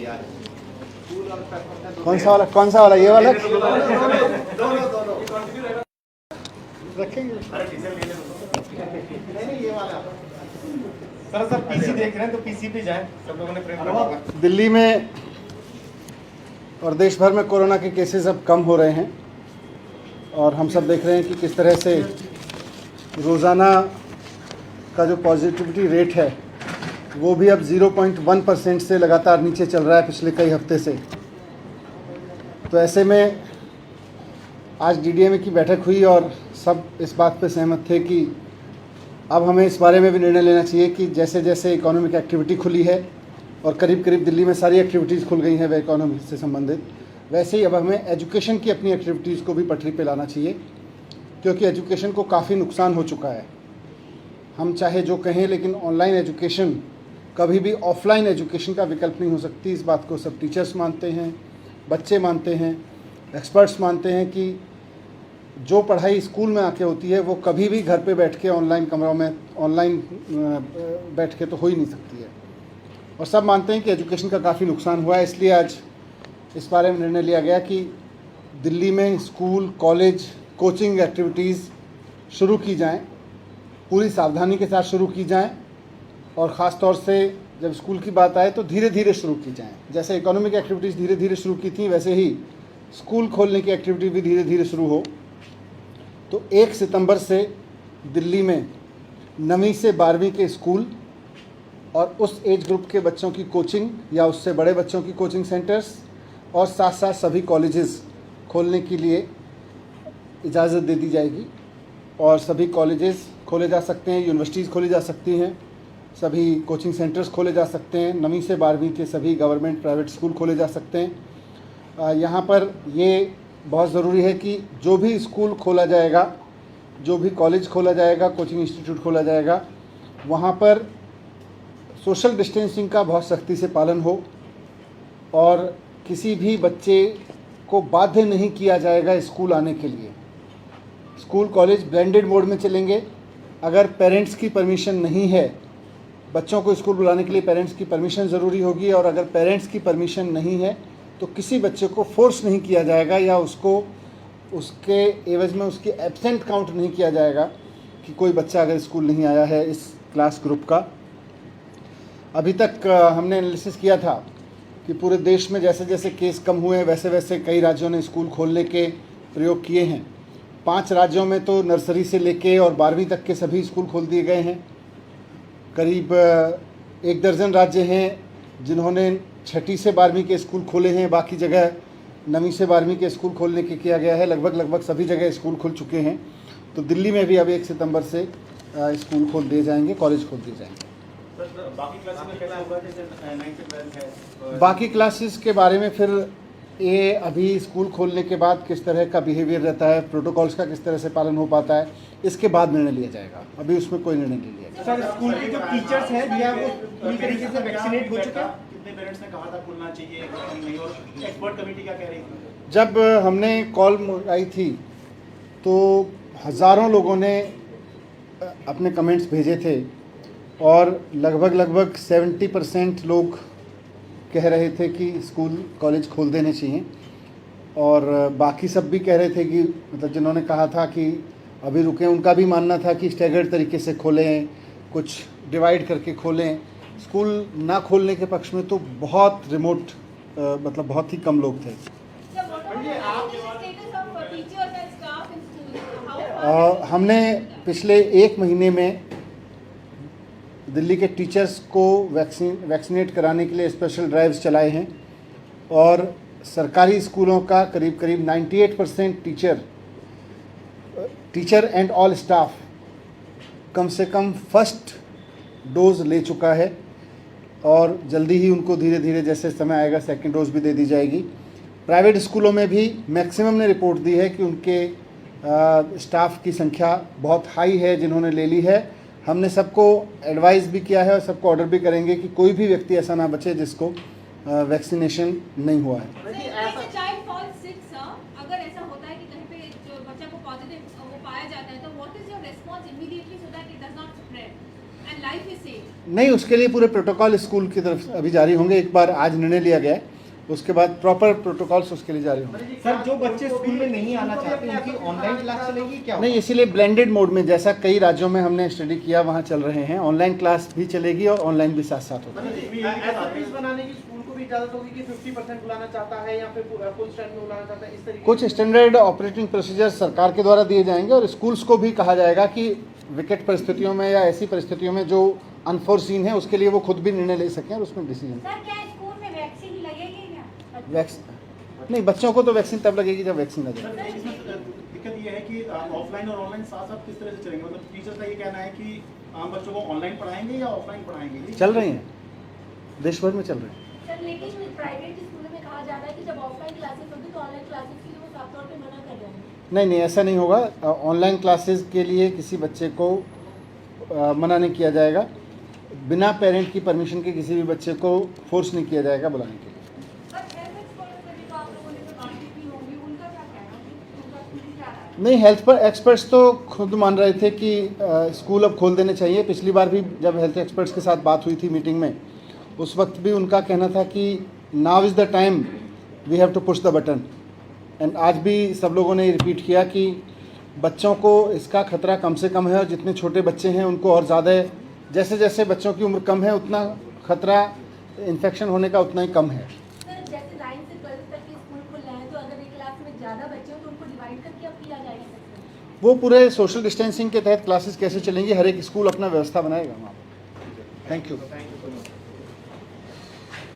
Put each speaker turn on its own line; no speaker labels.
तैयार है।
कौन सा वाला ये वाला रखेंगे?
नहीं ये वाला
सर पीसी देख रहे हैं तो पीसी पे जाएं, सब लोगों ने प्रेम रखा।
दिल्ली में और देश भर में कोरोना के केसेस अब कम हो रहे हैं और हम सब देख रहे हैं कि किस तरह से रोज़ाना का जो पॉजिटिविटी रेट है वो भी अब 0.1% से लगातार नीचे चल रहा है पिछले कई हफ्ते से। तो ऐसे में आज डीडीएमए की बैठक हुई और सब इस बात पे सहमत थे कि अब हमें इस बारे में भी निर्णय लेना चाहिए कि जैसे जैसे इकोनॉमिक एक्टिविटी खुली है और करीब करीब दिल्ली में सारी एक्टिविटीज़ खुल गई हैं वे इकोनॉमी से संबंधित, वैसे ही अब हमें एजुकेशन की अपनी एक्टिविटीज़ को भी पटरी पे लाना चाहिए, क्योंकि एजुकेशन को काफ़ी नुकसान हो चुका है। हम चाहे जो कहें, लेकिन ऑनलाइन एजुकेशन कभी भी ऑफलाइन एजुकेशन का विकल्प नहीं हो सकती। इस बात को सब टीचर्स मानते हैं, बच्चे मानते हैं, एक्सपर्ट्स मानते हैं कि जो पढ़ाई स्कूल में आके होती है वो कभी भी घर पे बैठ के ऑनलाइन कमरों में ऑनलाइन बैठ के तो हो ही नहीं सकती है। और सब मानते हैं कि एजुकेशन का काफ़ी नुकसान हुआ है। इसलिए आज इस बारे में निर्णय लिया गया कि दिल्ली में स्कूल, कॉलेज, कोचिंग एक्टिविटीज़ शुरू की जाएं, पूरी सावधानी के साथ शुरू की जाएं और ख़ास तौर से जब स्कूल की बात आए तो धीरे धीरे शुरू की जाएं। जैसे इकोनॉमिक एक्टिविटीज़ धीरे धीरे शुरू की थी, वैसे ही स्कूल खोलने की एक्टिविटी भी धीरे धीरे शुरू हो। तो 1 सितंबर से दिल्ली में 9वीं से 12वीं के स्कूल और उस एज ग्रुप के बच्चों की कोचिंग या उससे बड़े बच्चों की कोचिंग सेंटर्स और साथ साथ सभी कॉलेजेस खोलने के लिए इजाज़त दे दी जाएगी और सभी कॉलेजेस खोले जा सकते हैं, यूनिवर्सिटीज़ खोली जा सकती हैं, सभी कोचिंग सेंटर्स खोले जा सकते हैं, 9वीं से 12वीं के सभी गवर्नमेंट प्राइवेट स्कूल खोले जा सकते हैं। यहाँ पर ये बहुत ज़रूरी है कि जो भी स्कूल खोला जाएगा, जो भी कॉलेज खोला जाएगा, कोचिंग इंस्टीट्यूट खोला जाएगा, वहाँ पर सोशल डिस्टेंसिंग का बहुत सख्ती से पालन हो और किसी भी बच्चे को बाध्य नहीं किया जाएगा स्कूल आने के लिए। स्कूल कॉलेज ब्लेंडेड मोड में चलेंगे। अगर पेरेंट्स की परमिशन नहीं है, बच्चों को स्कूल बुलाने के लिए पेरेंट्स की परमिशन ज़रूरी होगी, और अगर पेरेंट्स की परमिशन नहीं है तो किसी बच्चे को फोर्स नहीं किया जाएगा या उसको उसके एवज में उसकी एब्सेंट काउंट नहीं किया जाएगा कि कोई बच्चा अगर स्कूल नहीं आया है इस क्लास ग्रुप का। अभी तक हमने एनालिसिस किया था कि पूरे देश में जैसे जैसे केस कम हुए वैसे वैसे कई राज्यों ने स्कूल खोलने के प्रयोग किए हैं। 5 राज्यों में तो नर्सरी से लेके और 12वीं तक के सभी स्कूल खोल दिए गए हैं। करीब 1 दर्जन राज्य हैं जिन्होंने 6ठी से 12वीं के स्कूल खोले हैं, बाकी जगह 9वीं से 12वीं के स्कूल खोलने के किया गया है। लगभग सभी जगह स्कूल खुल चुके हैं। तो दिल्ली में भी अब 1 सितंबर से स्कूल खोल दिए जाएंगे, कॉलेज खोल दिए जाएंगे।
बाकी क्लासेस में कैसा होगा, जैसे 9 से 12 है?
बाकी क्लासेस के बारे में फिर ये अभी स्कूल खोलने के बाद किस तरह का बिहेवियर रहता है, प्रोटोकॉल्स का किस तरह से पालन हो पाता है, इसके बाद निर्णय लिया जाएगा। अभी उसमें कोई निर्णय नहीं लिया
सर, स्कूल के जो टीचर्स हैं भैया वो पूरी तरीके से वैक्सीनेट हो चुके हैं?
कितने पेरेंट्स ने कहा था खुलना चाहिए नहीं, और एक्सपर्ट कमेटी क्या कह रही थी?
जब हमने कॉल आई थी तो हज़ारों लोगों ने अपने कमेंट्स भेजे थे और लगभग 70% लोग कह रहे थे कि स्कूल कॉलेज खोल देने चाहिए, और बाकी सब भी कह रहे थे कि मतलब जिन्होंने कहा था कि अभी रुकें, उनका भी मानना था कि स्टैगर्ड तरीके से खोलें, कुछ डिवाइड करके खोलें। स्कूल ना खोलने के पक्ष में तो बहुत रिमोट मतलब बहुत ही कम लोग थे। हमने पिछले 1 महीने में दिल्ली के टीचर्स को वैक्सीनेट कराने के लिए स्पेशल ड्राइव्स चलाए हैं और सरकारी स्कूलों का करीब 98% टीचर एंड ऑल स्टाफ कम से कम फर्स्ट डोज ले चुका है और जल्दी ही उनको धीरे धीरे जैसे समय आएगा सेकंड डोज भी दे दी जाएगी। प्राइवेट स्कूलों में भी मैक्सिमम ने रिपोर्ट दी है कि उनके स्टाफ की संख्या बहुत हाई है जिन्होंने ले ली है। हमने सबको एडवाइस भी किया है और सबको ऑर्डर भी करेंगे कि कोई भी व्यक्ति ऐसा ना बचे जिसको वैक्सीनेशन नहीं हुआ है।
अगर ऐसा होता है कि कहीं पे जो बच्चा को पॉजिटिव वो पाया जाता है तो what is your response immediately so that it does not spread? And and life is safe.
नहीं, उसके लिए पूरे प्रोटोकॉल स्कूल की तरफ से अभी जारी होंगे। एक बार आज निर्णय लिया गया है, उसके बाद प्रॉपर प्रोटोकॉल्स उसके लिए जारी होंगे।
सर जो बच्चे स्कूल में नहीं आना चाहते उनकी ऑनलाइन क्लास चलेगी क्या?
नहीं, इसीलिए ब्लेंडेड मोड में, जैसा कई राज्यों में हमने स्टडी किया वहाँ चल रहे हैं, ऑनलाइन क्लास भी चलेगी और ऑनलाइन भी साथ साथ होगा।
SOPs बनाने की स्कूल को भी इजाजत होगी कि 50% बुलाना चाहता है या फिर फुल स्ट्रेंथ में बुलाना चाहता है, इस तरीके
कुछ स्टैंडर्ड ऑपरेटिंग प्रोसीजर सरकार के द्वारा दिए जाएंगे और स्कूल्स को भी कहा जाएगा कि विकट परिस्थितियों में या ऐसी परिस्थितियों में जो अनफोर्सीन है उसके लिए वो खुद भी निर्णय ले सकें और उसमें डिसीजन।
सर क्या स्कूल में वैक्सीन लगेगी क्या?
नहीं, बच्चों को तो वैक्सीन तब लगेगी जब वैक्सीन लगे।
सर, इसमें दिक्कत ये है कि ऑफलाइन और ऑनलाइन साथ साथ किस तरह से चलेंगे? मतलब टीचर का ये कहना है कि आम बच्चों को ऑनलाइन पढ़ाएंगे या ऑफलाइन पढ़ाएंगे?
चल रही हैं, देश भर में चल रहे हैं।
सर लेकिन प्राइवेट स्कूलों में कहा जा रहा है कि जब ऑफलाइन क्लासेस होगी तो ऑनलाइन क्लासेस के लिए वो साफ तौर पे मना कर रहे हैं।
नहीं नहीं, ऐसा नहीं होगा। ऑनलाइन क्लासेस के लिए किसी बच्चे को मना नहीं किया जाएगा। बिना पेरेंट की परमिशन के किसी भी बच्चे को फोर्स नहीं किया जाएगा बुलाने के लिए। नहीं, हेल्थ पर एक्सपर्ट्स तो खुद मान रहे थे कि स्कूल अब खोल देने चाहिए। पिछली बार भी जब हेल्थ एक्सपर्ट्स के साथ बात हुई थी मीटिंग में, उस वक्त भी उनका कहना था कि now is the time we have to push the button. And आज भी सब लोगों ने रिपीट किया कि बच्चों को इसका खतरा कम से कम है और जितने छोटे बच्चे हैं उनको और ज़्यादा है। जैसे जैसे बच्चों की उम्र कम है उतना खतरा इन्फेक्शन होने का उतना ही कम है।
सर जैसे 9 से 12 तक के स्कूल खुल रहे हैं तो अगर एक क्लास में ज़्यादा बच्चे हो तो उनको डिवाइड करके अब किया जाएगा?
वो पूरे सोशल डिस्टेंसिंग के तहत क्लासेस कैसे चलेंगी, हर एक स्कूल अपना व्यवस्था बनाएगा वहाँ। Thank you.